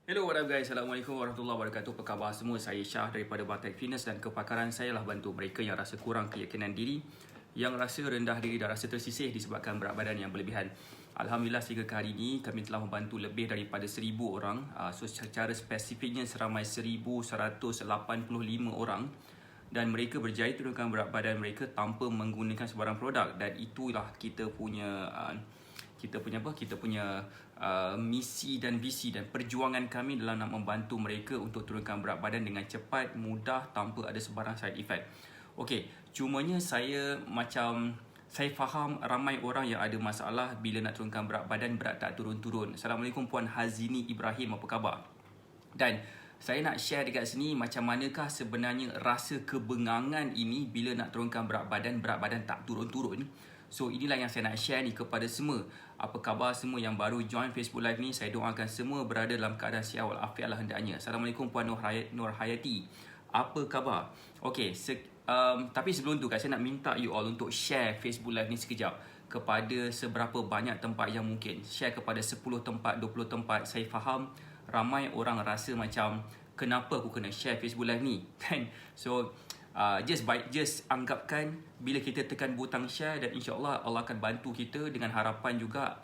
Hello, what up guys? Assalamualaikum warahmatullahi wabarakatuh. Apa khabar semua? Saya Syah daripada Batek Fitness dan kepakaran saya lah bantu mereka yang rasa kurang keyakinan diri, yang rasa rendah diri dan rasa tersisih disebabkan berat badan yang berlebihan. Alhamdulillah sehingga ke hari ini kami telah membantu lebih daripada 1000 orang. So secara spesifiknya seramai 1185 orang dan mereka berjaya turunkan berat badan mereka tanpa menggunakan sebarang produk, dan itulah kita punya misi dan visi dan perjuangan kami dalam nak membantu mereka untuk turunkan berat badan dengan cepat, mudah, tanpa ada sebarang side effect. Okey, cumanya saya faham ramai orang yang ada masalah bila nak turunkan berat badan, berat tak turun-turun. Assalamualaikum Puan Hazini Ibrahim, apa khabar? Dan saya nak share dekat sini macam manakah sebenarnya rasa kebengangan ini bila nak turunkan berat badan tak turun-turun. So inilah yang saya nak share ni kepada semua. Apa khabar semua yang baru join Facebook Live ni? Saya doakan semua berada dalam keadaan sihat walafiat lah hendaknya. Assalamualaikum Puan Nur Hayati. Apa khabar? Okey, tapi sebelum tu saya nak minta you all untuk share Facebook Live ni sekejap kepada seberapa banyak tempat yang mungkin. Share kepada 10 tempat, 20 tempat. Saya faham ramai orang rasa macam kenapa aku kena share Facebook Live ni kan. So just anggapkan bila kita tekan butang share, dan insyaAllah Allah akan bantu kita dengan harapan juga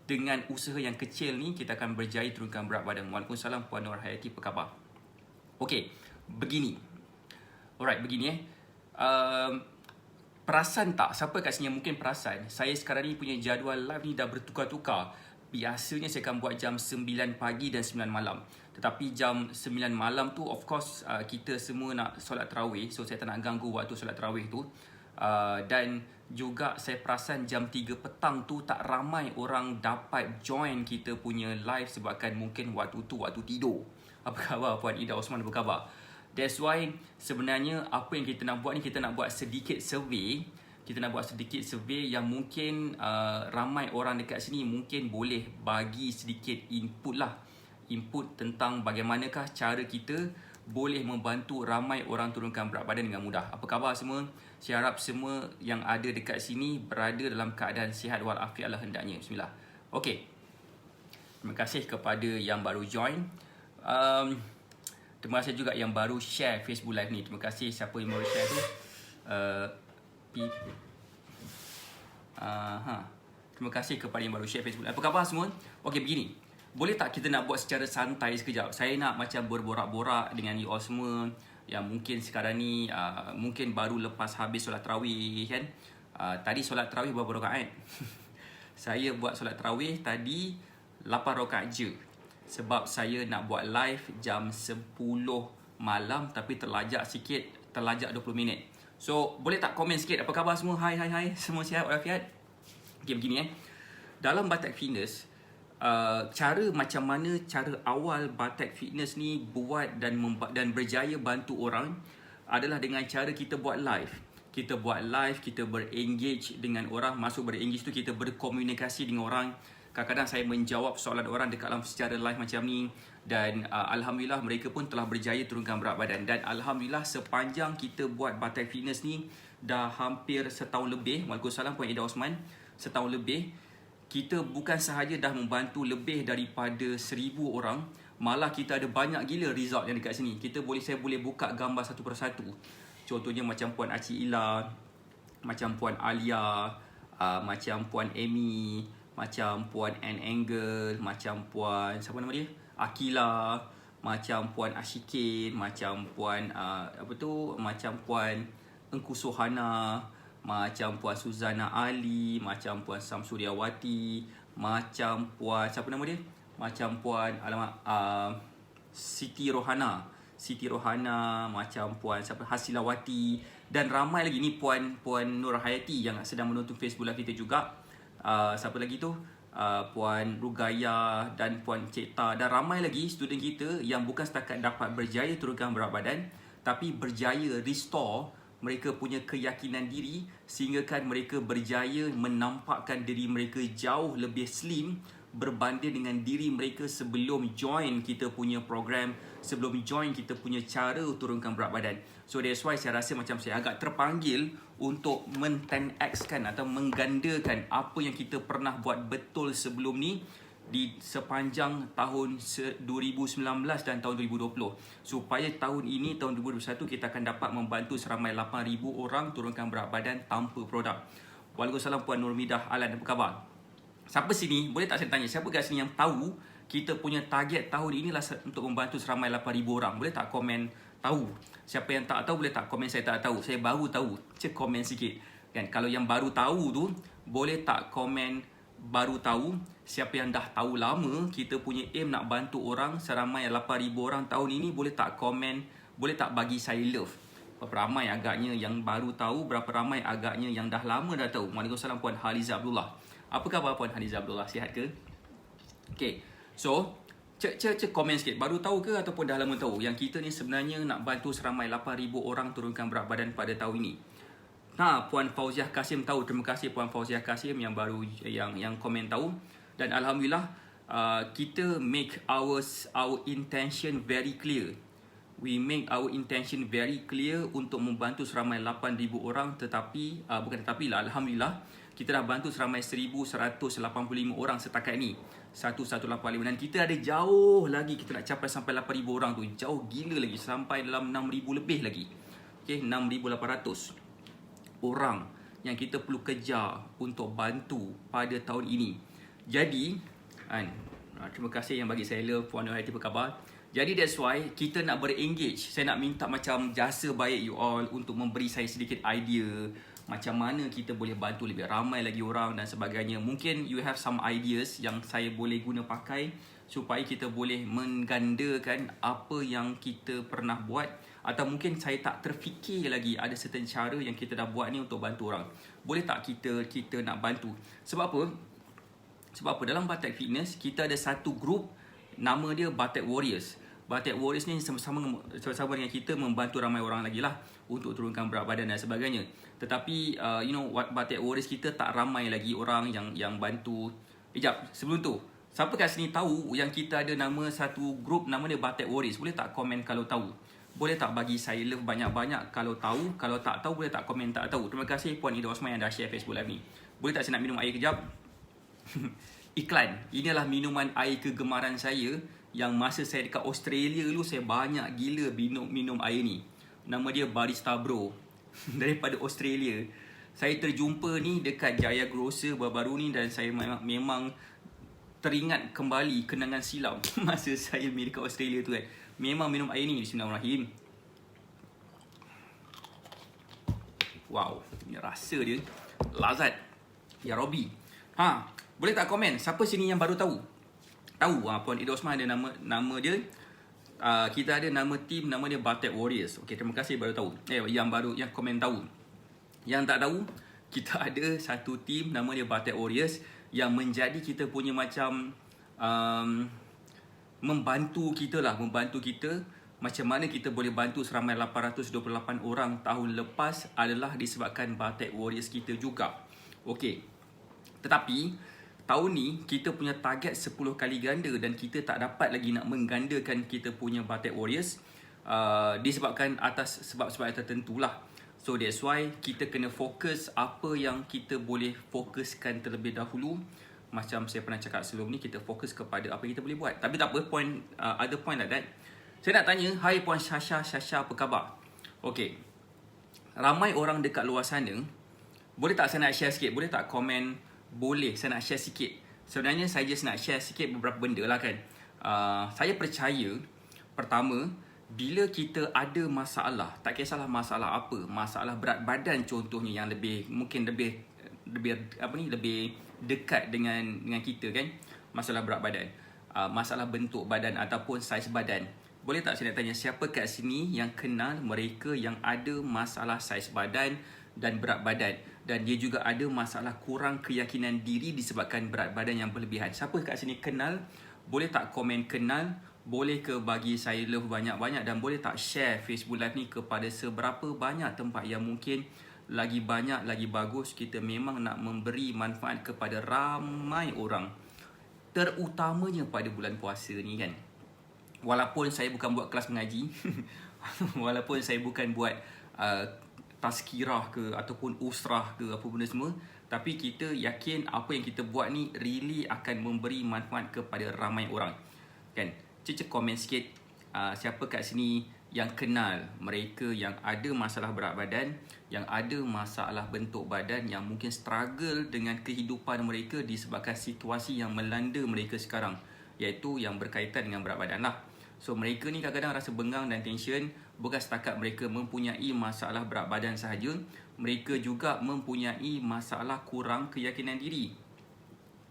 dengan usaha yang kecil ni kita akan berjaya turunkan berat badan. Waalaikumsalam Puan Nur Hayati, apa khabar? Okey, begini. Alright, begini perasan tak? Siapa kat sini yang mungkin perasan saya sekarang ni punya jadual live ni dah bertukar-tukar. Biasanya saya akan buat jam 9 pagi dan 9 malam. Tetapi jam 9 malam tu of course kita semua nak solat tarawih. So saya tak nak ganggu waktu solat tarawih tu. Dan juga saya perasan jam 3 petang tu tak ramai orang dapat join kita punya live sebabkan mungkin waktu tu waktu tidur. Apa khabar Puan Ida Osman, apa khabar? That's why sebenarnya apa yang kita nak buat ni, kita nak buat sedikit survey. Kita nak buat sedikit survey yang mungkin ramai orang dekat sini mungkin boleh bagi sedikit input lah. Input tentang bagaimanakah cara kita boleh membantu ramai orang turunkan berat badan dengan mudah. Apa khabar semua? Saya harap semua yang ada dekat sini berada dalam keadaan sihat walafiat lah hendaknya. Bismillah. Okey. Terima kasih kepada yang baru join. Terima kasih juga yang baru share Facebook Live ni. Terima kasih siapa yang baru share tu. Terima kasih kepada yang baru share Facebook. Apa khabar semua? Okey, begini. Boleh tak kita nak buat secara santai sekejap? Saya nak macam berborak-borak dengan you all semua yang mungkin sekarang ni mungkin baru lepas habis solat tarawih kan. Tadi solat tarawih berapa rakaat? Saya buat solat tarawih tadi 8 rakaat je. Sebab saya nak buat live jam 10 malam tapi terlajak sikit, terlajak 20 minit. So, boleh tak komen sikit? Apa khabar semua? Hai. Semua sihat walafiat? Okay, begini dalam Batek Fitness, cara macam mana cara awal Batek Fitness ni buat dan berjaya bantu orang adalah dengan cara kita buat live. Kita buat live, kita berengage dengan orang. Masuk berengage tu kita berkomunikasi dengan orang. Kadang-kadang saya menjawab soalan orang dekat dalam secara live macam ni. Dan Alhamdulillah mereka pun telah berjaya turunkan berat badan. Dan Alhamdulillah sepanjang kita buat Batek Fitness ni dah hampir setahun lebih. Waalaikumsalam Puan Ida Osman. Setahun lebih. Kita bukan sahaja dah membantu lebih daripada 1000 orang, malah kita ada banyak gila result yang dekat sini. Saya boleh buka gambar satu persatu. Contohnya macam Puan Aci Ila, macam Puan Alia, macam Puan Amy, macam Puan Ann Angle, macam Puan siapa nama dia? Akila, macam Puan Ashikin, macam Puan macam Puan Engku Sohana, macam Puan Suzana Ali, macam Puan Samsuryawati, macam Puan siapa nama dia? Macam Puan Siti Rohana, macam Puan siapa, Hasilawati, dan ramai lagi ni Puan Nur Hayati yang sedang menonton Facebook Live kita juga. Siapa lagi tu? Puan Rugaya dan Puan Cekta, dan ramai lagi student kita yang bukan setakat dapat berjaya turunkan berat badan tapi berjaya restore mereka punya keyakinan diri sehingga kan mereka berjaya menampakkan diri mereka jauh lebih slim berbanding dengan diri mereka sebelum join kita punya program, sebelum join kita punya cara turunkan berat badan. So that's why saya rasa macam saya agak terpanggil untuk men-10x kan atau menggandakan apa yang kita pernah buat betul sebelum ni di sepanjang tahun 2019 dan tahun 2020, supaya tahun ini, tahun 2021, kita akan dapat membantu seramai 8,000 orang turunkan berat badan tanpa produk. Waalaikumsalam Puan Nurmidah Alan, apa khabar? Siapa sini, boleh tak saya tanya, siapa kat sini yang tahu kita punya target tahun inilah untuk membantu seramai 8,000 orang? Boleh tak komen tahu? Siapa yang tak tahu boleh tak komen saya tak tahu, saya baru tahu, cek komen sikit kan. Kalau yang baru tahu tu, boleh tak komen baru tahu. Siapa yang dah tahu lama kita punya aim nak bantu orang seramai 8,000 orang tahun ini, boleh tak komen, boleh tak bagi saya love. Berapa ramai agaknya yang baru tahu, berapa ramai agaknya yang dah lama dah tahu. Waalaikumsalam Puan Haliza Abdullah. Apa khabar Puan Haliza Abdullah, sihat ke? Okay, so cek komen sikit, baru tahu ke ataupun dah lama tahu yang kita ni sebenarnya nak bantu seramai 8,000 orang turunkan berat badan pada tahun ini. Puan Fauziah Kasim tahu. Terima kasih Puan Fauziah Kasim yang baru yang komen tahu. Dan alhamdulillah, kita make our intention very clear. We make our intention very clear untuk membantu seramai 8,000 orang, tetapi alhamdulillah kita dah bantu seramai 1,185 orang setakat ni. 1,185, dan kita ada jauh lagi kita nak capai sampai 8,000 orang tu. Jauh gila lagi, sampai dalam 6,000 lebih lagi. Okay, 6,800 orang yang kita perlu kejar untuk bantu pada tahun ini. Jadi terima kasih yang bagi saya love, Puan Nur Haiti, apa khabar? Jadi that's why kita nak berengage. Saya nak minta macam jasa baik you all untuk memberi saya sedikit idea macam mana kita boleh bantu lebih ramai lagi orang dan sebagainya. Mungkin you have some ideas yang saya boleh guna pakai supaya kita boleh menggandakan apa yang kita pernah buat, atau mungkin saya tak terfikir lagi ada certain cara yang kita dah buat ni untuk bantu orang. Boleh tak kita nak bantu? Sebab apa? Sebab apa? Dalam Batek Fitness kita ada satu group, nama dia Batek Warriors. Batek Warriors ni sama-sama dengan kita membantu ramai orang lagi lah untuk turunkan berat badan dan sebagainya. Tetapi Batek Warriors kita tak ramai lagi orang yang bantu. Sebelum tu, siapa kat sini tahu yang kita ada nama satu group nama dia Batek Warriors? Boleh tak komen kalau tahu? Boleh tak bagi saya love banyak-banyak kalau tahu? Kalau tak tahu, boleh tak komen tak tahu? Terima kasih Puan Ida Osman yang dah share Facebook live ni. Boleh tak saya nak minum air kejap? Iklan. Inilah minuman air kegemaran saya, yang masa saya dekat Australia dulu saya banyak gila minum air ni. Nama dia Barista Bro. Daripada Australia. Saya terjumpa ni dekat Jaya Grocer baru-baru ni, dan saya memang teringat kembali kenangan silam masa saya dekat Australia tu kan. Memang minum air ni. Bismillahirrahmanirrahim. Wow, ni rasa dia lazat. Ya Robby. Boleh tak komen siapa sini yang baru tahu? Tahu Puan Ida Osman ada nama dia. Kita ada nama team, nama dia Batek Warriors. Okey, terima kasih baru tahu. Yang komen tahu. Yang tak tahu, kita ada satu team nama dia Batek Warriors yang menjadi kita punya macam membantu kita macam mana kita boleh bantu seramai 828 orang tahun lepas adalah disebabkan Batek Warriors kita juga. Okey. Tetapi tahun ni kita punya target 10 kali ganda, dan kita tak dapat lagi nak menggandakan kita punya Batek Warriors disebabkan atas sebab-sebab tertentu lah. So that's why kita kena fokus apa yang kita boleh fokuskan terlebih dahulu. Macam saya pernah cakap sebelum ni, kita fokus kepada apa yang kita boleh buat. Tapi tak apa, ada point like that. Saya nak tanya, hai Puan Syasha, apa khabar? Okay, ramai orang dekat luar sana. Boleh tak saya nak share sikit? Boleh tak komen? Boleh, saya nak share sikit. Sebenarnya saya just nak share sikit beberapa benda lah kan. Saya percaya, pertama, bila kita ada masalah, tak kisahlah masalah apa, masalah berat badan contohnya yang mungkin lebih dekat dengan kita kan, masalah berat badan, masalah bentuk badan ataupun saiz badan. Boleh tak saya nak tanya, siapa kat sini yang kenal mereka yang ada masalah saiz badan dan berat badan, dan dia juga ada masalah kurang keyakinan diri disebabkan berat badan yang berlebihan? Siapa kat sini kenal? Boleh tak komen kenal? Boleh ke bagi saya love banyak-banyak, dan boleh tak share Facebook live ni kepada seberapa banyak tempat yang mungkin lagi banyak, lagi bagus. Kita memang nak memberi manfaat kepada ramai orang, terutamanya pada bulan puasa ni kan. Walaupun saya bukan buat kelas mengaji walaupun saya bukan buat tazkirah ke ataupun usrah ke apa benda semua, Tapi kita yakin apa yang kita buat ni really akan memberi manfaat kepada ramai orang. Kan? Cek komen sikit siapa kat sini yang kenal mereka yang ada masalah berat badan, yang ada masalah bentuk badan, yang mungkin struggle dengan kehidupan mereka disebabkan situasi yang melanda mereka sekarang, iaitu yang berkaitan dengan berat badan lah. So mereka ni kadang-kadang rasa bengang dan tension, bukan setakat mereka mempunyai masalah berat badan sahaja, mereka juga mempunyai masalah kurang keyakinan diri.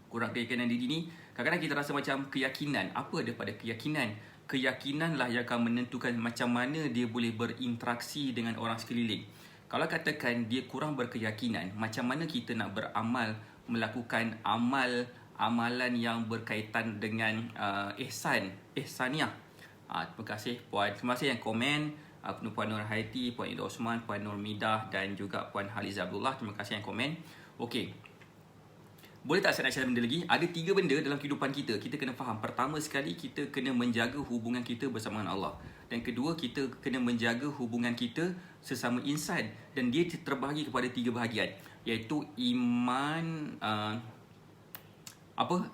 Kurang keyakinan diri ni kadang-kadang kita rasa macam keyakinan. Apa daripada keyakinan? Keyakinanlah yang akan menentukan macam mana dia boleh berinteraksi dengan orang sekeliling. Kalau katakan dia kurang berkeyakinan, macam mana kita nak beramal, melakukan amalan yang berkaitan dengan ihsaniah. Terima kasih Puan. Terima kasih yang komen. Puan Nur Haiti, Puan Ida Osman, Puan Nur Midah dan juga Puan Haliza Abdullah. Terima kasih yang komen. Okey. Boleh tak saya nak share benda lagi? Ada 3 benda dalam kehidupan kita. Kita kena faham. Pertama sekali, kita kena menjaga hubungan kita bersama dengan Allah. Dan kedua, kita kena menjaga hubungan kita sesama insan. Dan dia terbahagi kepada 3 bahagian. Iaitu iman,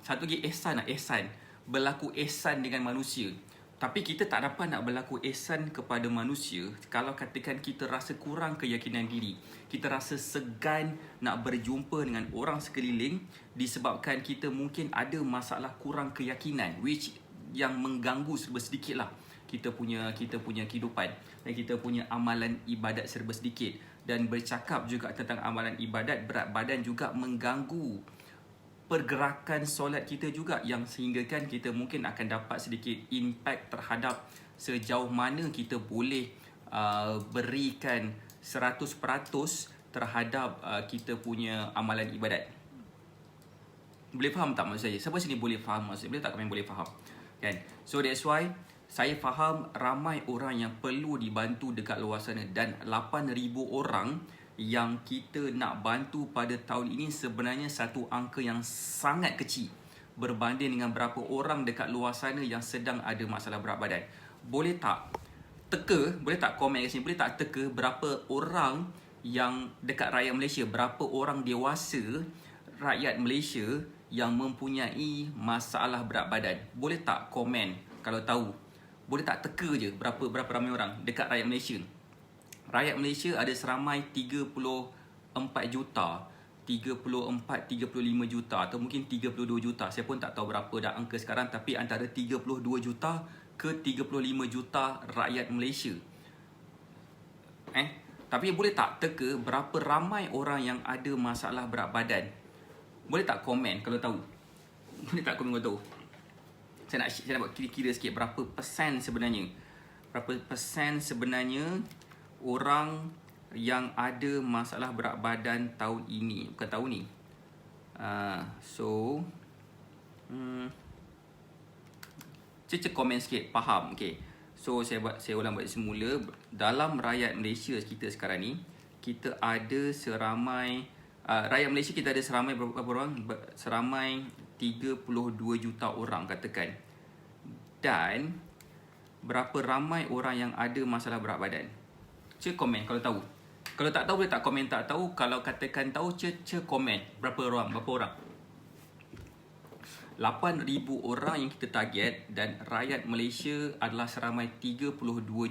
satu lagi ihsan. Berlaku ihsan dengan manusia. Tapi kita tak dapat nak berlaku ihsan kepada manusia kalau katakan kita rasa kurang keyakinan diri. Kita rasa segan nak berjumpa dengan orang sekeliling disebabkan kita mungkin ada masalah kurang keyakinan, which yang mengganggu serba sedikit lah kita punya kehidupan dan kita punya amalan ibadat serba sedikit. Dan bercakap juga tentang amalan ibadat, berat badan juga mengganggu pergerakan solat kita juga, yang sehinggakan kita mungkin akan dapat sedikit impact terhadap sejauh mana kita boleh berikan 100% terhadap kita punya amalan ibadat. Boleh faham tak maksud saya? Siapa sini boleh faham maksud saya? Boleh tak komen boleh faham? Kan? So that's why saya faham ramai orang yang perlu dibantu dekat luar sana, dan 8,000 orang yang kita nak bantu pada tahun ini sebenarnya satu angka yang sangat kecil berbanding dengan berapa orang dekat luar sana yang sedang ada masalah berat badan. Boleh tak komen kat sini, boleh tak teka berapa orang yang dekat rakyat Malaysia, berapa orang dewasa rakyat Malaysia yang mempunyai masalah berat badan? Boleh tak komen kalau tahu? Boleh tak teka je berapa ramai orang dekat rakyat Malaysia? Rakyat Malaysia ada seramai 34 juta, 35 juta atau mungkin 32 juta. Saya pun tak tahu berapa dah angka sekarang, tapi antara 32 juta ke 35 juta rakyat Malaysia. Tapi boleh tak teka berapa ramai orang yang ada masalah berat badan? Boleh tak komen kalau tahu? Boleh tak komen kalau tahu? Saya nak buat kira-kira sikit berapa persen sebenarnya. Berapa persen sebenarnya orang yang ada masalah berat badan tahun ini, bukan tahun ni. Cek komen sikit, faham? Okay. So saya ulang balik semula. Dalam rakyat Malaysia kita sekarang ni, kita ada seramai rakyat Malaysia kita ada seramai berapa orang? Seramai 32 juta orang katakan. Dan berapa ramai orang yang ada masalah berat badan? Cek komen kalau tahu. Kalau tak tahu boleh tak komen tak tahu. Kalau katakan tahu, cek komen berapa orang. 8,000 orang yang kita target, dan rakyat Malaysia adalah seramai 32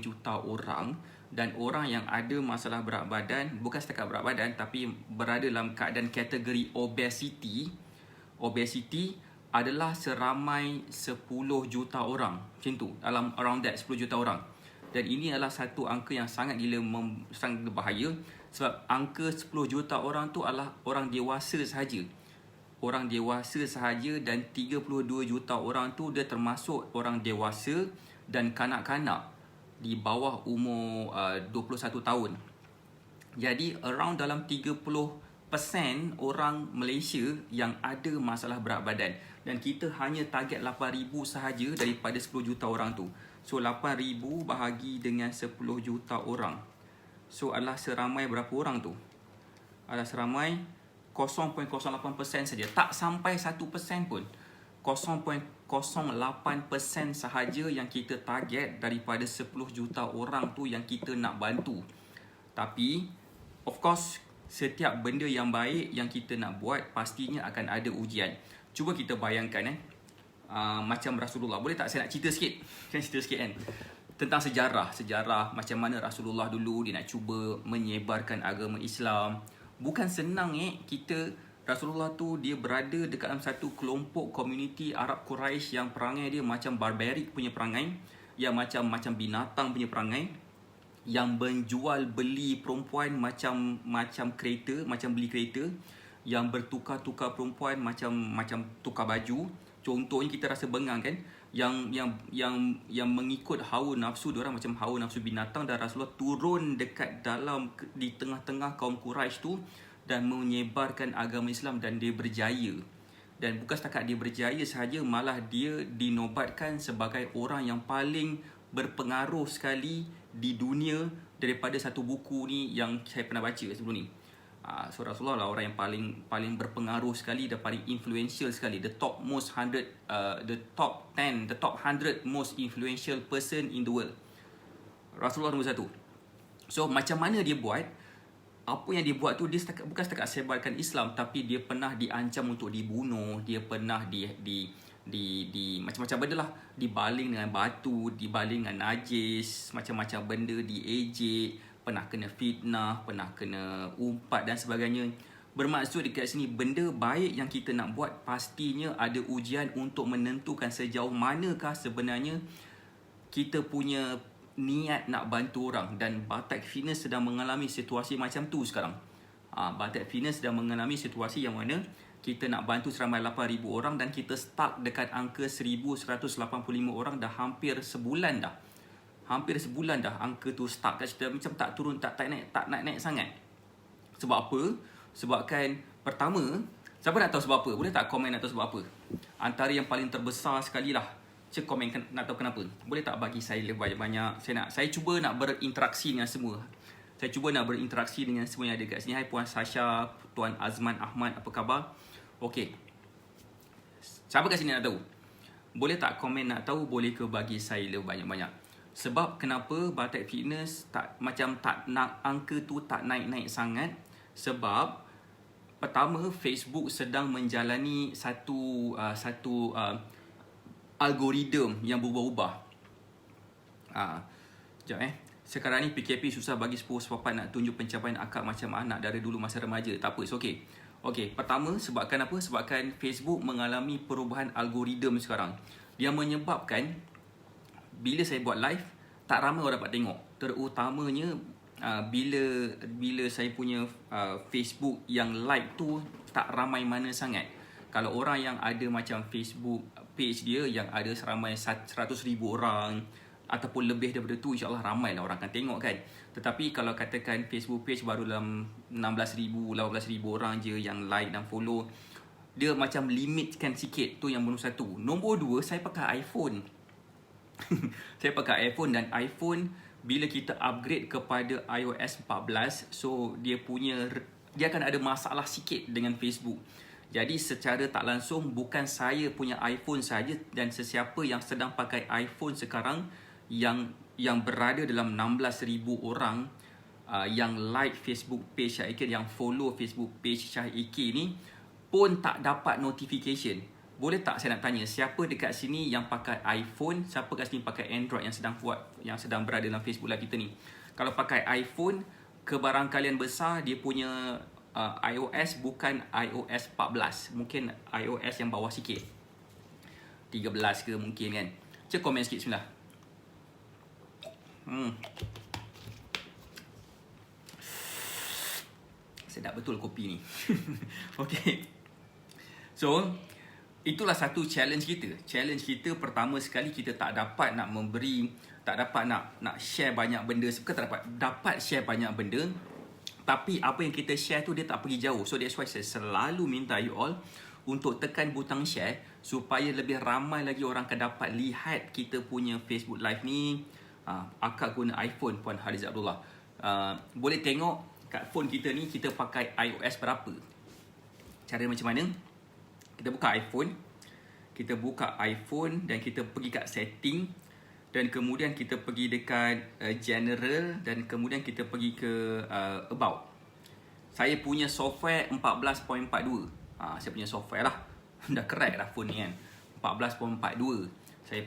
juta orang. Dan orang yang ada masalah berat badan, bukan setakat berat badan, tapi berada dalam keadaan kategori obesity adalah seramai 10 juta orang. Macam tu, dalam around that 10 juta orang. Dan ini adalah satu angka yang sangat sangat berbahaya, sebab angka 10 juta orang tu adalah orang dewasa sahaja. Orang dewasa sahaja, dan 32 juta orang tu dia termasuk orang dewasa dan kanak-kanak di bawah umur 21 tahun. Jadi around dalam 30% orang Malaysia yang ada masalah berat badan, dan kita hanya target 8,000 sahaja daripada 10 juta orang tu. So 8,000 bahagi dengan 10 juta orang, so adalah seramai berapa orang tu? Adalah seramai 0.08% saja. Tak sampai 1% pun. 0.08% sahaja yang kita target daripada 10 juta orang tu yang kita nak bantu. Tapi of course setiap benda yang baik yang kita nak buat pastinya akan ada ujian. Cuba kita bayangkan macam Rasulullah. Boleh tak saya nak cerita sikit? Cerita sikit kan. Tentang sejarah macam mana Rasulullah dulu dia nak cuba menyebarkan agama Islam. Bukan senang kita Rasulullah tu dia berada dekat dalam satu kelompok komuniti Arab Quraisy yang perangai dia macam barbaric punya perangai, yang macam binatang punya perangai, yang menjual beli perempuan macam kereta, macam beli kereta, yang bertukar-tukar perempuan macam tukar baju. Contohnya kita rasa bengang kan, yang mengikut hawa nafsu diorang macam hawa nafsu binatang, dan Rasulullah turun dekat di tengah-tengah kaum Quraisy tu dan menyebarkan agama Islam, dan dia berjaya. Dan bukan setakat dia berjaya sahaja, malah dia dinobatkan sebagai orang yang paling berpengaruh sekali di dunia daripada satu buku ni yang saya pernah baca sebelum ni. So Rasulullah lah orang yang paling berpengaruh sekali dan paling influential sekali, the top 10, the top 100 most influential person in the world. Rasulullah nombor 1. So macam mana dia buat? Apa yang dia buat tu, dia bukan setakat sebarkan Islam, tapi dia pernah diancam untuk dibunuh, dia pernah di macam-macam benda lah, dibaling dengan batu, dibaling dengan najis, macam-macam benda, diejek, pernah kena fitnah, pernah kena umpat dan sebagainya. Bermaksud dekat sini, benda baik yang kita nak buat pastinya ada ujian untuk menentukan sejauh manakah sebenarnya kita punya niat nak bantu orang. Dan Batak Fitness sedang mengalami situasi macam tu sekarang. Batak Fitness sedang mengalami situasi yang mana kita nak bantu seramai 8,000 orang dan kita stuck dekat angka 1,185 orang dah hampir sebulan dah. Hampir sebulan dah angka tu stuck kat situ, macam tak turun, tak naik sangat. Sebab apa? Sebabkan pertama, siapa nak tahu sebab apa? Boleh tak komen nak tahu sebab apa? Antara yang paling terbesar sekali lah, cek komen nak tahu kenapa. Boleh tak bagi saya lebih banyak-banyak? Saya cuba nak berinteraksi dengan semua. Saya cuba nak berinteraksi dengan semua yang ada kat sini. Hai Puan Sasha, Tuan Azman Ahmad, apa khabar? Okey. Siapa kat sini nak tahu? Boleh tak komen nak tahu? Boleh ke bagi saya lebih banyak-banyak? Sebab kenapa Batak Fitness tak nak angka tu tak naik-naik sangat? Sebab pertama, Facebook sedang menjalani satu algoritma yang berubah-ubah. Sekejap Sekarang ni PKP susah bagi sepupu-sepupu nak tunjuk pencapaian akak macam anak dari dulu masa remaja. Tak apa, it's okay. Okey, pertama sebabkan apa? Sebabkan Facebook mengalami perubahan algoritma sekarang. Dia menyebabkan bila saya buat live, tak ramai orang dapat tengok. Terutamanya bila saya punya Facebook yang like tu tak ramai mana sangat. Kalau orang yang ada macam Facebook page dia yang ada seramai 100,000 orang ataupun lebih daripada tu, insyaAllah ramai lah orang akan tengok kan. Tetapi kalau katakan Facebook page baru dalam 16,000, 18,000 orang je yang like dan follow, dia macam limitkan sikit. Tu yang nombor 1. Nombor 2, saya pakai iPhone. Saya pakai iPhone, dan iPhone bila kita upgrade kepada iOS 14, so dia akan ada masalah sikit dengan Facebook. Jadi secara tak langsung, bukan saya punya iPhone saja, dan sesiapa yang sedang pakai iPhone sekarang yang berada dalam 16,000 orang yang like Facebook page Syahikir, yang follow Facebook page Syahikir ni pun tak dapat notification. Boleh tak saya nak tanya, siapa dekat sini yang pakai iPhone, siapa kat sini pakai Android yang sedang berada dalam Facebook Live kita ni? Kalau pakai iPhone, kebarangkalian besar dia punya iOS bukan iOS 14. Mungkin iOS yang bawah sikit, 13 ke mungkin kan. Cek komen sikit bismillah. Sedap betul kopi ni. Okay. So itulah satu challenge kita. Challenge kita pertama sekali, kita tak dapat nak memberi, tak dapat nak share banyak benda. Bukan tak dapat share banyak benda, tapi apa yang kita share tu dia tak pergi jauh. So that's why saya selalu minta you all untuk tekan butang share supaya lebih ramai lagi orang akan dapat lihat kita punya Facebook Live ni. Akak guna iPhone, Puan Hariz Abdullah. Boleh tengok kat phone kita ni kita pakai iOS berapa. Cara macam mana? Kita buka iPhone dan kita pergi kat setting, dan kemudian kita pergi dekat general, dan kemudian kita pergi ke about. Saya punya software 14.42. Saya punya software lah. Dah crack dah phone ni kan. 14.42. Saya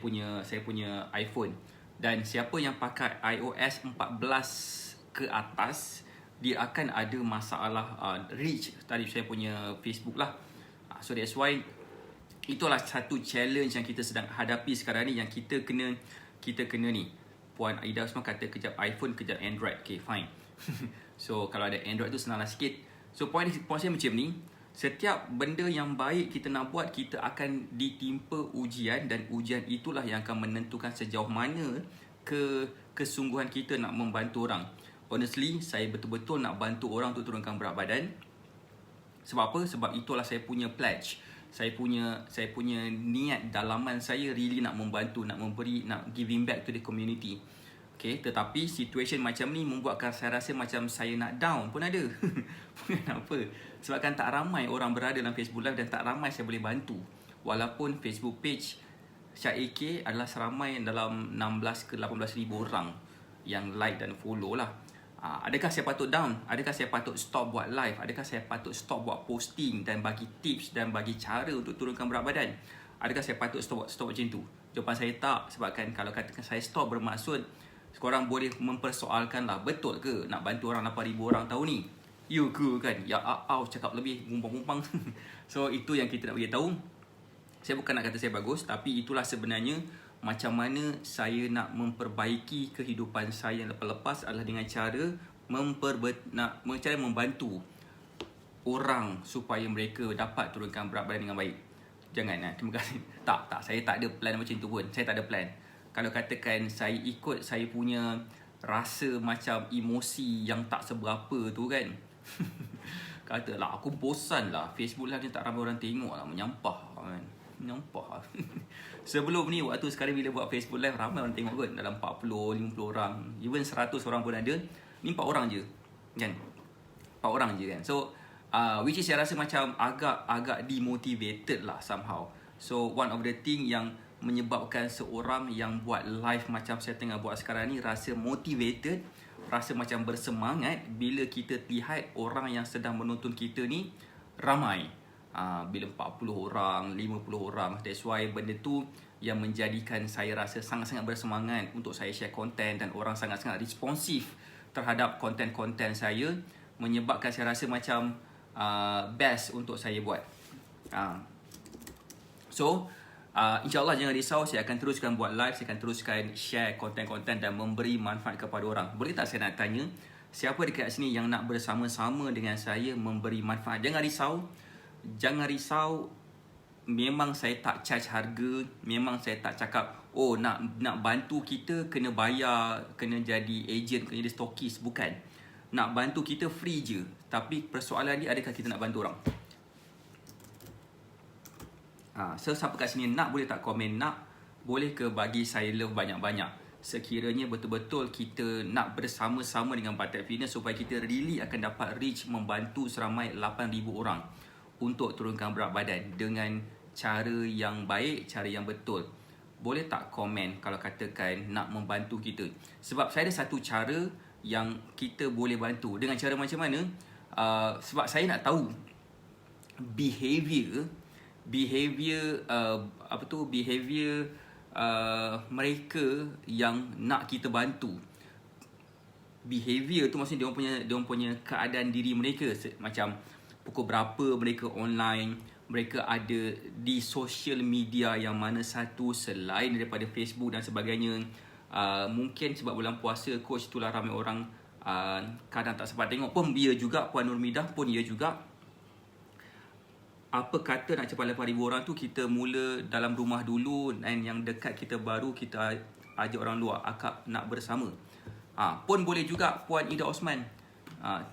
punya iPhone. Dan siapa yang pakai iOS 14 ke atas, dia akan ada masalah reach tadi saya punya Facebook lah. So that's why itulah satu challenge yang kita sedang hadapi sekarang ni, yang kita kena ni. Puan Aida semua kata kejap iPhone, kejap Android. Okay, fine. So kalau ada Android tu senanglah sikit. So point saya macam ni, setiap benda yang baik kita nak buat, kita akan ditimpa ujian, dan ujian itulah yang akan menentukan sejauh mana kesungguhan kita nak membantu orang. Honestly, saya betul-betul nak bantu orang untuk turunkan berat badan. Sebab apa? Sebab itulah saya punya pledge. Saya punya niat dalaman saya really nak membantu, nak memberi, nak giving back to the community. Okay, tetapi situation macam ni membuatkan saya rasa macam saya nak down pun ada. Kenapa? Sebabkan tak ramai orang berada dalam Facebook Live dan tak ramai saya boleh bantu. Walaupun Facebook page Syah AK adalah seramai dalam 16 ke 18 ribu orang yang like dan follow lah. Adakah saya patut down? Adakah saya patut stop buat live? Adakah saya patut stop buat posting dan bagi tips dan bagi cara untuk turunkan berat badan? Adakah saya patut stop macam tu? Jawapan saya tak. Sebabkan kalau katakan saya stop, bermaksud korang boleh mempersoalkan lah, betul ke nak bantu orang 8,000 orang tahun ni? You ke kan? Ya cakap lebih, mumpang-mumpang. So itu yang kita nak bagi tahu. Saya bukan nak kata saya bagus, tapi itulah sebenarnya macam mana saya nak memperbaiki kehidupan saya yang lepas-lepas adalah dengan cara membantu orang supaya mereka dapat turunkan berat badan dengan baik. Jangan, terima kasih. Tak, saya tak ada plan macam tu pun. Saya tak ada plan. Kalau katakan saya ikut saya punya rasa macam emosi yang tak seberapa tu kan. Katalah aku bosan lah, Facebook Live ni tak ramai orang tengok lah, menyampah kan. Menyampah. Sebelum ni, waktu sekarang bila buat Facebook Live, ramai orang tengok kot. Dalam 40, 50 orang, even 100 orang pun ada. Ni 4 orang je kan. 4 orang je kan. So which is saya rasa macam agak demotivated lah somehow. So one of the thing yang menyebabkan seorang yang buat live macam saya tengah buat sekarang ni rasa motivated, rasa macam bersemangat bila kita lihat orang yang sedang menonton kita ni ramai. Bila 40 orang, 50 orang. That's why benda tu yang menjadikan saya rasa sangat-sangat bersemangat untuk saya share konten, dan orang sangat-sangat responsif terhadap konten-konten saya, menyebabkan saya rasa macam best untuk saya buat. So InsyaAllah jangan risau, saya akan teruskan buat live, saya akan teruskan share konten-konten dan memberi manfaat kepada orang. Boleh tak saya nak tanya, siapa dekat sini yang nak bersama-sama dengan saya memberi manfaat? Jangan risau. Memang saya tak charge harga, memang saya tak cakap nak bantu kita kena bayar, kena jadi agent, kena jadi stokis. Bukan. Nak bantu kita free je. Tapi persoalan ni, adakah kita nak bantu orang? So siapa kat sini nak, boleh tak komen nak? Boleh ke bagi saya love banyak-banyak? Sekiranya betul-betul kita nak bersama-sama dengan Batak Fitness supaya kita really akan dapat reach membantu seramai 8,000 orang untuk turunkan berat badan dengan cara yang baik, cara yang betul. Boleh tak komen kalau katakan nak membantu kita? Sebab saya ada satu cara yang kita boleh bantu. Dengan cara macam mana? Sebab saya nak tahu behavior mereka yang nak kita bantu. Behavior tu maksudnya dia punya keadaan diri mereka, macam pukul berapa mereka online, mereka ada di social media yang mana satu selain daripada Facebook dan sebagainya. Mungkin sebab bulan puasa, coach, itulah ramai orang kadang tak sempat tengok pun. Dia juga, Puan Nurmidah pun dia juga. Apa kata nak capai 8,000 orang tu, kita mula dalam rumah dulu, dan yang dekat kita baru kita ajak orang luar, akak nak bersama. Pun boleh juga Puan Ida Osman.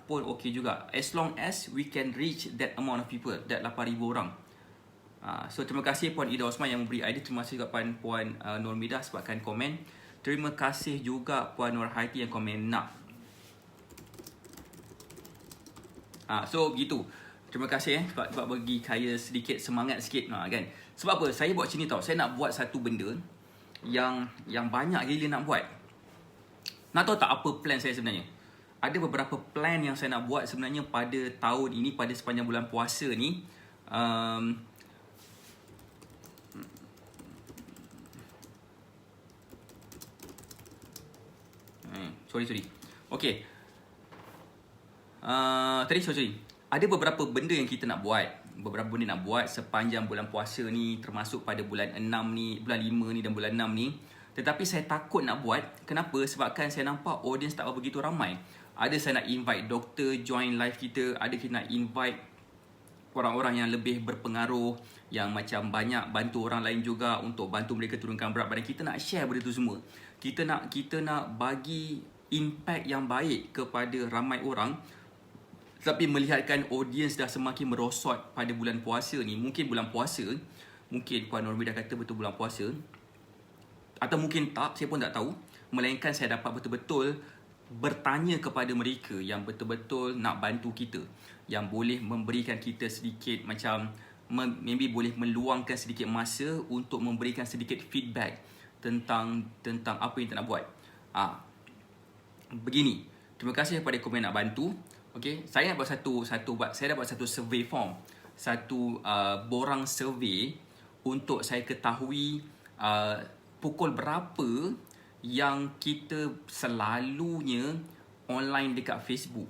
Pun okey juga, as long as we can reach that amount of people, that 8,000 orang. So terima kasih Puan Ida Osman yang memberi idea. Terima kasih juga Puan Nurmidah sebabkan komen. Terima kasih juga Puan Nur Haiti yang komen nak. So begitu. Terima kasih sebab bagi saya sedikit semangat sikit kan. Sebab apa saya buat macam ni tau? Saya nak buat satu benda yang banyak gila nak buat. Nak tahu tak apa plan saya sebenarnya? ada beberapa plan yang saya nak buat sebenarnya pada tahun ini, pada sepanjang bulan puasa ni. Sorry. Okay. Sorry. Ada beberapa benda yang kita nak buat. Beberapa benda nak buat sepanjang bulan puasa ni, termasuk pada bulan 6 ni, bulan 5 ni dan bulan 6 ni. Tetapi saya takut nak buat. Kenapa? Sebabkan saya nampak audience tak begitu ramai. Ada saya nak invite doktor join live kita. Ada kita nak invite orang-orang yang lebih berpengaruh, yang macam banyak bantu orang lain juga untuk bantu mereka turunkan berat badan. Kita nak share benda tu semua. Kita nak bagi impact yang baik kepada ramai orang. Tapi melihatkan audience dah semakin merosot pada bulan puasa ni. Mungkin bulan puasa, mungkin Puan Normi dah kata betul bulan puasa, atau mungkin tak, saya pun tak tahu. Melainkan saya dapat betul-betul bertanya kepada mereka yang betul-betul nak bantu kita, yang boleh memberikan kita sedikit macam, maybe boleh meluangkan sedikit masa untuk memberikan sedikit feedback tentang apa yang kita nak buat. Begini, terima kasih kepada komen nak bantu. Okay, saya nak buat satu survey form, satu borang survey untuk saya ketahui pukul berapa yang kita selalunya online dekat Facebook.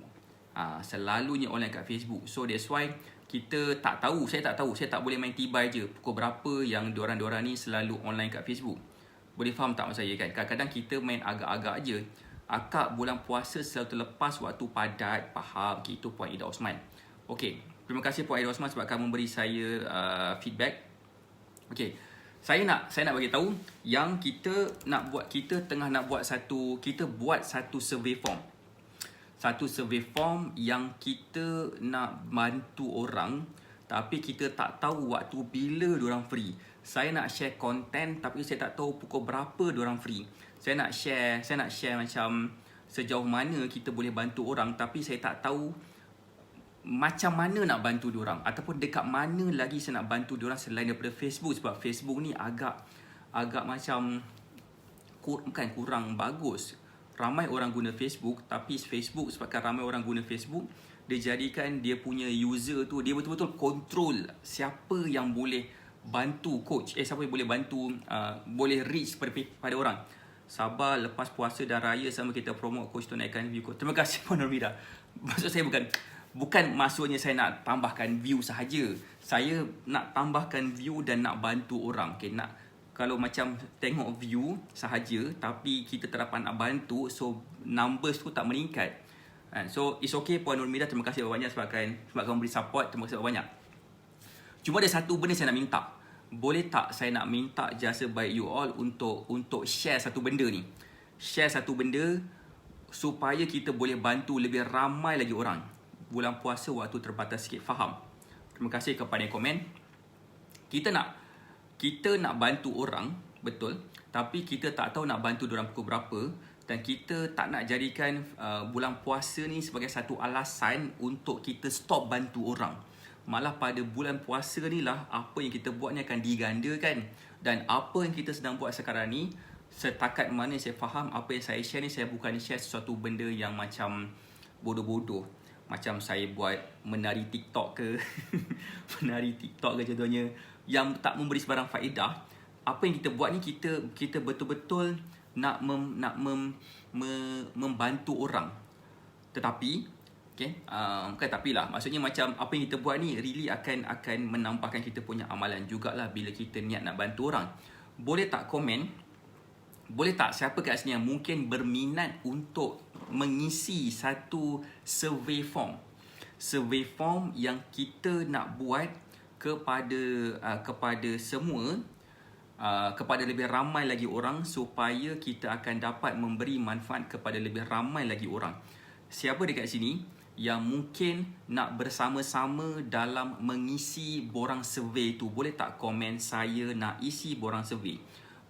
Selalunya online dekat Facebook. So that's why kita tak tahu, saya tak boleh main tibai je pukul berapa yang diorang ni selalu online kat Facebook. Boleh faham tak maksud saya kan? Kadang-kadang kita main agak-agak je. Akak bulan puasa selalu terlepas waktu padat. Faham? Itu Puan Ida Osman. Okey, terima kasih Puan Ida Osman sebab kamu memberi saya feedback. Okey, saya nak bagi tahu yang kita tengah nak buat satu survey form. Satu survey form yang kita nak bantu orang, tapi kita tak tahu waktu bila diorang free. Saya nak share content tapi saya tak tahu pukul berapa diorang free. Saya nak share macam sejauh mana kita boleh bantu orang, tapi saya tak tahu macam mana nak bantu diorang, ataupun dekat mana lagi saya nak bantu diorang selain daripada Facebook. Sebab Facebook ni agak macam bukan kurang bagus. Ramai orang guna Facebook, tapi Facebook sebabkan ramai orang guna Facebook, dia jadikan dia punya user tu, dia betul-betul control siapa yang boleh bantu coach, siapa yang boleh bantu, boleh reach pada orang. Sabar, lepas puasa dan raya sama kita promote coach tu naikkan view coach. Terima kasih Puan Normida. Maksud saya bukan maksudnya saya nak tambahkan view sahaja. Saya nak tambahkan view dan nak bantu orang. Okay, kalau macam tengok view sahaja tapi kita tak dapat nak bantu, so numbers tu tak meningkat. So it's okay Puan Normida, terima kasih banyak sebab kamu beri support. Terima kasih banyak. Cuma ada satu benda saya nak minta. Boleh tak saya nak minta jasa baik you all untuk share satu benda ni. Share satu benda supaya kita boleh bantu lebih ramai lagi orang. Bulan puasa waktu terbatas sikit, faham? Terima kasih kepada yang komen. Kita nak bantu orang, betul, tapi kita tak tahu nak bantu diorang pukul berapa, dan kita tak nak jadikan bulan puasa ni sebagai satu alasan untuk kita stop bantu orang. Malah pada bulan puasa ni lah apa yang kita buat ni akan digandakan. Dan apa yang kita sedang buat sekarang ni, setakat mana saya faham, apa yang saya share ni, saya bukan share sesuatu benda yang macam bodoh-bodoh. Macam saya buat menari TikTok ke menari TikTok ke contohnya, yang tak memberi sebarang faedah. Apa yang kita buat ni, kita betul-betul nak membantu orang. Tetapi bukan tapi lah, maksudnya macam apa yang kita buat ni really akan menampakkan kita punya amalan jugalah bila kita niat nak bantu orang. Boleh tak komen? Boleh tak siapa kat sini yang mungkin berminat untuk mengisi satu survey form? Survey form yang kita nak buat kepada semua, kepada lebih ramai lagi orang, supaya kita akan dapat memberi manfaat kepada lebih ramai lagi orang. Siapa dekat sini yang mungkin nak bersama-sama dalam mengisi borang survey tu? Boleh tak komen saya nak isi borang survey?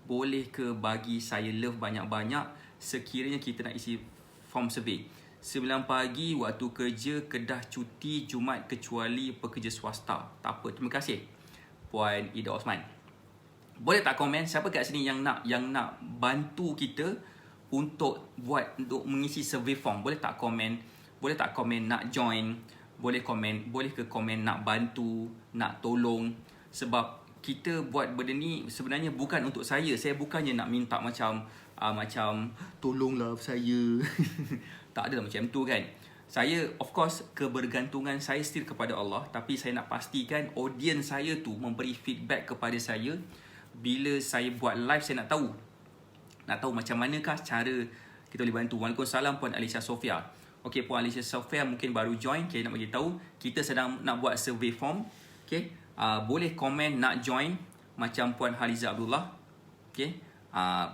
Boleh ke bagi saya love banyak-banyak sekiranya kita nak isi form survey? 9 pagi waktu kerja, Kedah cuti Jumaat kecuali pekerja swasta. Tak apa, terima kasih Puan Ida Osman. Boleh tak komen siapa kat sini yang nak bantu kita untuk mengisi survey form. Boleh tak komen nak join, boleh ke komen nak bantu, nak tolong. Sebab kita buat benda ni sebenarnya bukan untuk saya. Saya bukannya nak minta macam tolonglah saya. Tak ada macam tu kan. Saya of course kebergantungan saya still kepada Allah, tapi saya nak pastikan audience saya tu memberi feedback kepada saya. Bila saya buat live, saya nak tahu macam manakah cara kita boleh bantu. Waalaikumsalam Puan Alicia Sofia. Okey, Puan Alicia Sofia mungkin baru join. Okay, nak bagi tahu kita sedang nak buat survey form. Okey, boleh komen nak join macam Puan Haliza Abdullah. Okey,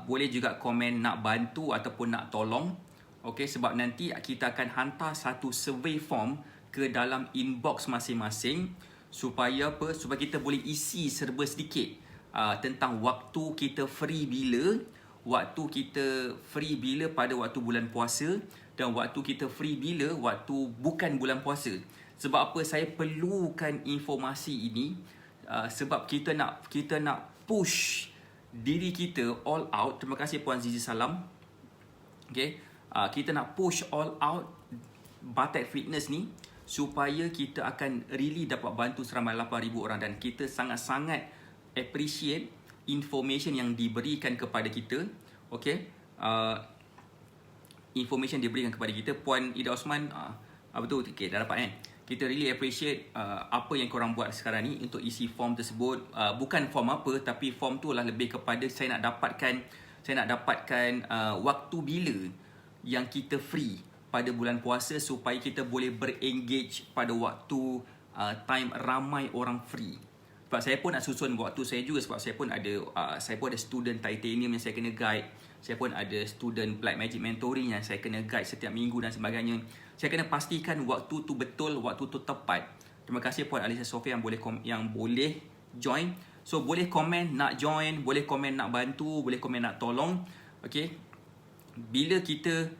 boleh juga komen nak bantu ataupun nak tolong. Okey, sebab nanti kita akan hantar satu survey form ke dalam inbox masing-masing supaya apa? Supaya kita boleh isi serba sedikit tentang waktu kita free bila, pada waktu bulan puasa, dan waktu kita free bila waktu bukan bulan puasa. Sebab apa saya perlukan informasi ini? Sebab kita nak push diri kita all out. Terima kasih Puan Zizi Salam. Okay, kita nak push all out Batek Fitness ni supaya kita akan really dapat bantu seramai 8,000 orang. Dan kita sangat-sangat appreciate information yang diberikan kepada kita. Okay, information diberikan kepada kita. Puan Ida Osman, betul, okay, dah dapat kan. Kita really appreciate apa yang korang buat sekarang ni untuk isi form tersebut. Bukan form apa, tapi form tu lah lebih kepada saya nak dapatkan waktu bila yang kita free pada bulan puasa supaya kita boleh berengage pada waktu time ramai orang free. Sebab saya pun nak susun waktu saya juga, sebab saya pun ada student titanium yang saya kena guide. Saya pun ada student Black Magic Mentoring yang saya kena guide setiap minggu dan sebagainya. Saya kena pastikan waktu tu betul, waktu tu tepat. Terima kasih Puan Alicia Sofia yang boleh join. So boleh komen nak join, boleh komen nak bantu, boleh komen nak tolong. Okay, bila kita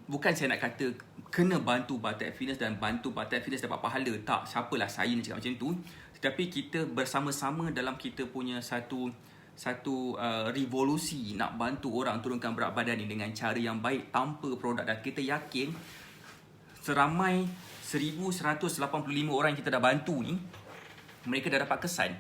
bukan saya nak kata kena bantu Batek Fitness dan bantu Batek Fitness dapat pahala. Tak, siapalah saya nak cakap macam tu. Tetapi kita bersama-sama dalam kita punya satu revolusi nak bantu orang turunkan berat badan ni dengan cara yang baik tanpa produk. Dan kita yakin seramai 1,185 orang yang kita dah bantu ni, mereka dah dapat kesan.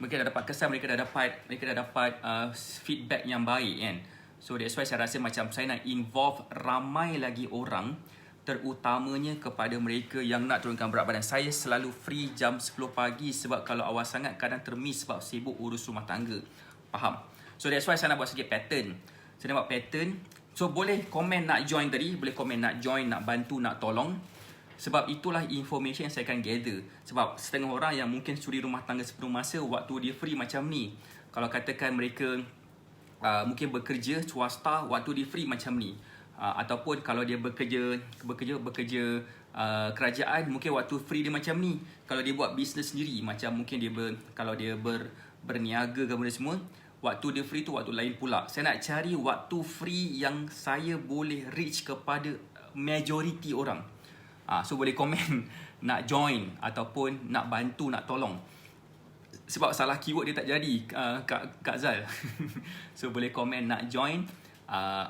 Mereka dah dapat feedback yang baik kan. So that's why saya rasa macam saya nak involve ramai lagi orang, terutamanya kepada mereka yang nak turunkan berat badan. Saya selalu free jam 10 pagi sebab kalau awal sangat kadang termiss sebab sibuk urus rumah tangga. Faham? So that's why saya nak buat sikit pattern. So boleh komen nak join tadi, boleh komen nak join, nak bantu, nak tolong. Sebab itulah information yang saya akan gather. Sebab setengah orang yang mungkin suri rumah tangga sepenuh masa, waktu dia free macam ni. Kalau katakan mereka mungkin bekerja swasta, waktu dia free macam ni. Ataupun kalau dia bekerja kerajaan, mungkin waktu free dia macam ni. Kalau dia buat bisnes sendiri, macam mungkin kalau dia berniaga ke benda semua, waktu dia free tu waktu lain pula. Saya nak cari waktu free yang saya boleh reach kepada majority orang. So boleh komen nak join ataupun nak bantu, nak tolong. Sebab salah keyword dia tak jadi, Kak Zal. So boleh komen nak join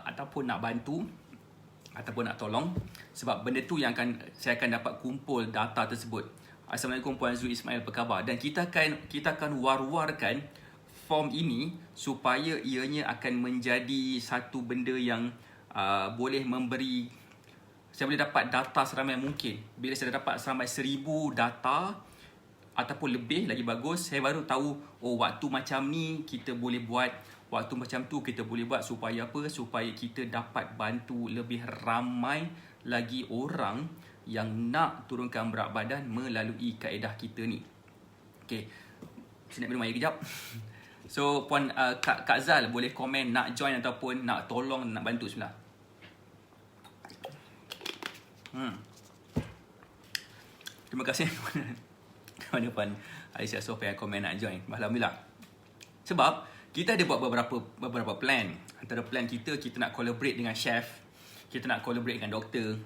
ataupun nak bantu ataupun nak tolong. Sebab benda tu yang saya akan dapat kumpul data tersebut. Assalamualaikum Puan Zul Ismail, apa khabar? Dan kita akan war-warkan form ini supaya ianya akan menjadi satu benda yang boleh memberi, saya boleh dapat data seramai mungkin. Bila saya dapat seramai 1,000 data ataupun lebih lagi bagus, saya baru tahu waktu macam ni kita boleh buat, waktu macam tu kita boleh buat supaya apa? Supaya kita dapat bantu lebih ramai lagi orang yang nak turunkan berat badan melalui kaedah kita ni. Okay, saya nak minum air kejap. So Puan Kak Zal boleh komen nak join ataupun nak tolong, nak bantu sebelah. Terima kasih kepada Puan Aisyah Sofia yang komen nak join. Alhamdulillah. Sebab kita ada buat beberapa plan. Antara plan kita nak collaborate dengan chef, kita nak collaborate dengan doktor.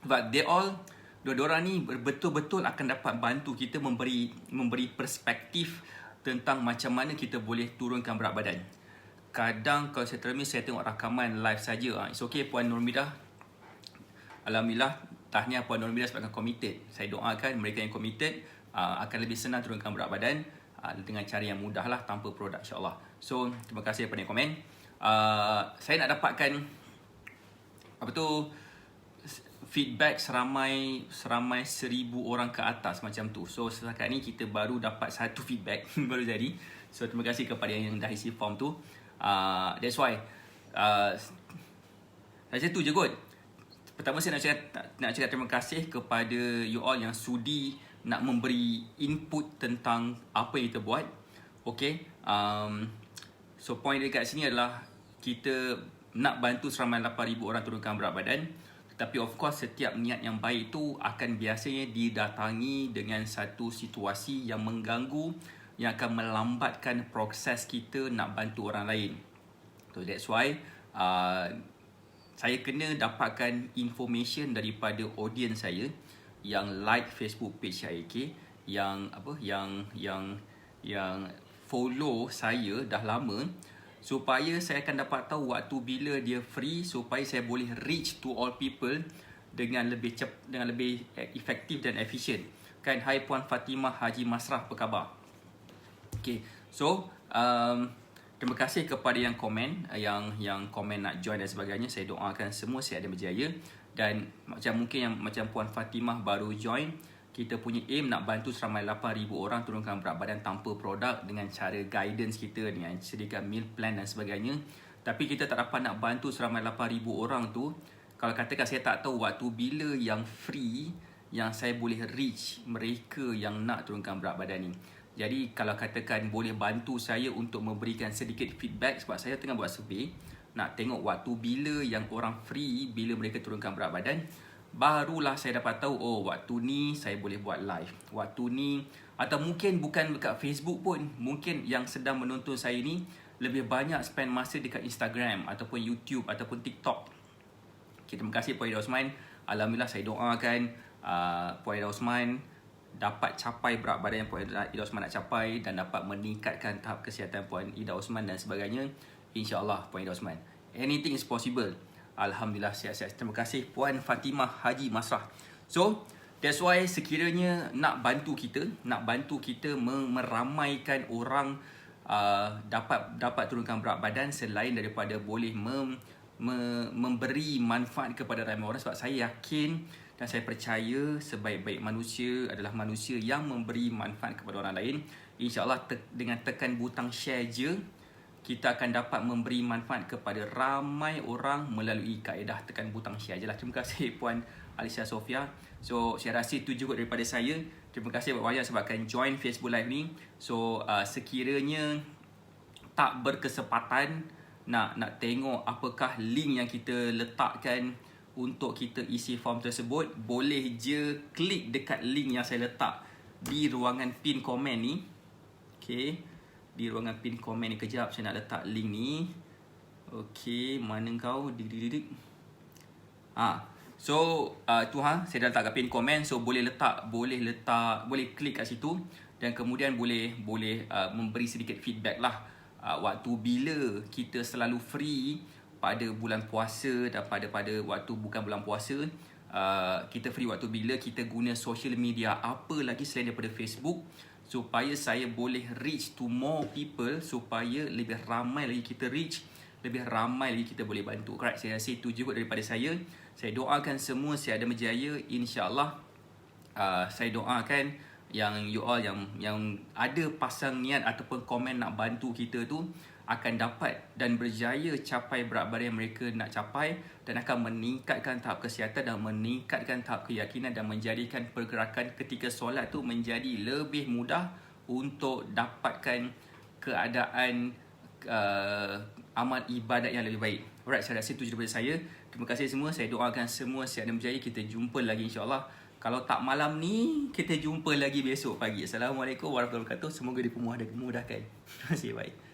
But they all, dua-dua ni betul-betul akan dapat bantu kita memberi perspektif tentang macam mana kita boleh turunkan berat badan. kadang kalau saya termis, saya tengok rakaman live saja. It's okay Puan Nurmidah. Alhamdulillah, tahniah Puan Nurmidah sebabkan committed. Saya doakan mereka yang committed akan lebih senang turunkan berat badan dengan cara yang mudah lah, tanpa produk, insyaAllah. So, terima kasih kepada yang komen. Saya nak dapatkan feedback seramai 1,000 orang ke atas macam tu. So setakat ni kita baru dapat satu feedback baru jadi. So terima kasih kepada yang dah isi form tu. That's why saya tu je kot. Pertama saya nak cakap terima kasih kepada you all yang sudi nak memberi input tentang apa yang kita buat. Okay. So point dekat sini adalah kita nak bantu seramai 8,000 orang turunkan berat badan. Tapi of course setiap niat yang baik tu akan biasanya didatangi dengan satu situasi yang mengganggu, yang akan melambatkan proses kita nak bantu orang lain. So that's why saya kena dapatkan information daripada audience saya yang like Facebook page saya, yang follow saya dah lama, supaya saya akan dapat tahu waktu bila dia free, supaya saya boleh reach to all people dengan lebih efektif dan efisien. Kan, hai Puan Fatimah Haji Masrah, apa khabar? Okay, so terima kasih kepada yang komen, yang komen nak join dan sebagainya. Saya doakan semua sihat dan berjaya. Dan macam Puan Fatimah baru join, kita punya aim nak bantu seramai 8,000 orang turunkan berat badan tanpa produk dengan cara guidance kita, dengan sediakan meal plan dan sebagainya. Tapi kita tak dapat nak bantu seramai 8,000 orang tu kalau katakan saya tak tahu waktu bila yang free, yang saya boleh reach mereka yang nak turunkan berat badan ni. Jadi kalau katakan boleh bantu saya untuk memberikan sedikit feedback, sebab saya tengah buat survey nak tengok waktu bila yang orang free, bila mereka turunkan berat badan, barulah saya dapat tahu, oh waktu ni saya boleh buat live, waktu ni, atau mungkin bukan dekat Facebook pun, mungkin yang sedang menonton saya ni lebih banyak spend masa dekat Instagram ataupun YouTube ataupun TikTok. Okay, terima kasih Puan Ida Osman. Alhamdulillah, saya doakan Puan Ida Osman dapat capai berat badan yang Puan Ida Osman nak capai, dan dapat meningkatkan tahap kesihatan Puan Ida Osman dan sebagainya. InsyaAllah Puan Ida Osman, anything is possible. Alhamdulillah, sihat-sihat. Terima kasih Puan Fatimah Haji Masrah. So that's why sekiranya nak bantu kita meramaikan orang dapat turunkan berat badan, selain daripada boleh memberi manfaat kepada ramai orang, sebab saya yakin dan saya percaya sebaik-baik manusia adalah manusia yang memberi manfaat kepada orang lain. InsyaAllah dengan tekan butang share je, kita akan dapat memberi manfaat kepada ramai orang melalui kaedah tekan butang share je lah. Terima kasih Puan Alicia Sofia. So saya rasa itu juga daripada saya. Terima kasih banyak sebabkan join Facebook Live ni. So sekiranya tak berkesempatan nak tengok apakah link yang kita letakkan untuk kita isi form tersebut, boleh je klik dekat link yang saya letak di ruangan pin komen ni. Okay, di ruangan pin komen ni. Kejap, saya nak letak link ni. Okay, mana kau? So saya dah letak kat pin komen. So boleh klik kat situ, dan kemudian boleh memberi sedikit feedback lah. Waktu bila kita selalu free pada bulan puasa dan pada waktu bukan bulan puasa, kita free waktu bila, kita guna social media apa lagi selain daripada Facebook, supaya saya boleh reach to more people, supaya lebih ramai lagi kita reach, lebih ramai lagi kita boleh bantu. Correct, saya rasa itu juga daripada saya. Saya doakan semua sihat dan berjaya, insya-Allah. Saya doakan yang you all yang ada pasang niat ataupun komen nak bantu kita tu akan dapat dan berjaya capai berat badan yang mereka nak capai, dan akan meningkatkan tahap kesihatan dan meningkatkan tahap keyakinan, dan menjadikan pergerakan ketika solat tu menjadi lebih mudah untuk dapatkan keadaan amal ibadat yang lebih baik. Alright, saya rasa itu je daripada saya. Terima kasih semua. Saya doakan semua sihat dan berjaya. Kita jumpa lagi insya-Allah. Kalau tak malam ni, kita jumpa lagi besok pagi. Assalamualaikum warahmatullahi wabarakatuh. Semoga dipermudahkan. Terima kasih, baik.